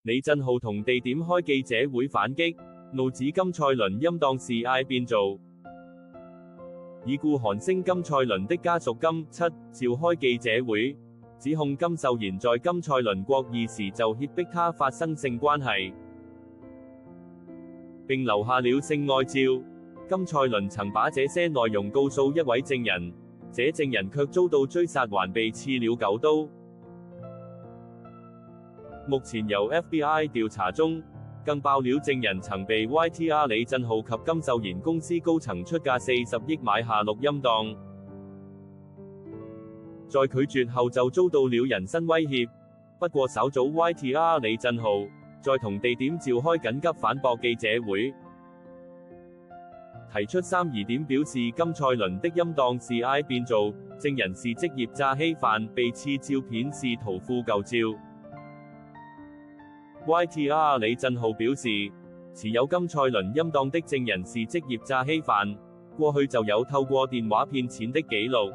李振浩同地點開記者會反擊，怒指金賽綸陰檔是 AI 變造。已故韓星金賽綸的家屬今7召開記者會，指控金秀賢在金賽綸國2時就脅迫他發生性關係，並留下了性愛照。金賽綸曾把這些內容告訴一位證人，這證人卻遭到追殺，還被刺了9刀。目前由 FBI 調查中，更爆料證人曾被 YTR 李振浩及金秀賢公司高層出價40億買下錄音檔，在拒絕後就遭到了人身威脅。不過稍早 YTR 李振浩在同地點召開緊急反駁記者會，提出3疑點，表示金賽綸的陰檔是 AI 變造，證人是職業詐欺犯，被刺照片是圖庫舊照。YTR 李振浩表示，持有金賽綸陰檔的證人是職業詐欺犯，過去就有透過電話騙錢的記錄。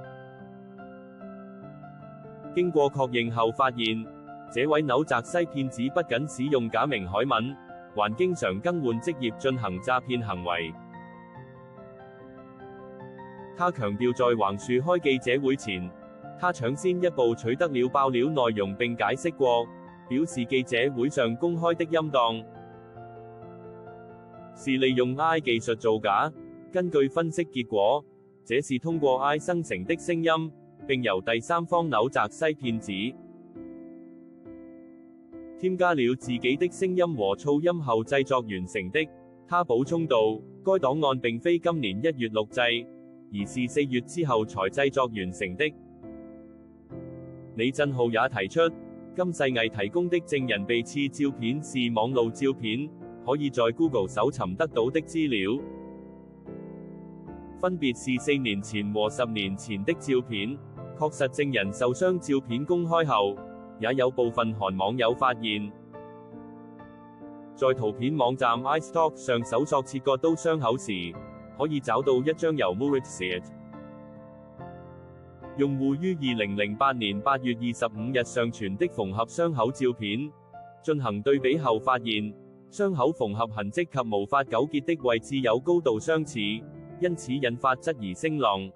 經過確認後發現，這位紐澤西騙子不僅使用假名海文，還經常更換職業進行詐騙行為。他強調在橫豎開記者會前，他搶先一步取得了爆料內容並解釋過，表示記者會上公開的陰檔是利用 AI 技術造假。根據分析結果，這是通過 AI 生成的聲音，並由第三方紐澤西騙子添加了自己的聲音和噪音後製作完成的。他補充道，該檔案並非今年1月錄製，而是4月之後才製作完成的。李振浩也提出，金世藝提供的證人被刺照片是網路照片，可以在 Google 搜尋得到的資料，分別是4年前和10年前的照片。確實證人受傷照片公開後，也有部分韓網友發現，在圖片網站 iStock 上搜索切割刀傷口時，可以找到一張由 Muritzit用戶於2008年8月25日上傳的縫合傷口照片，進行對比後發現，傷口縫合痕跡及無法糾結的位置有高度相似，因此引發質疑聲浪。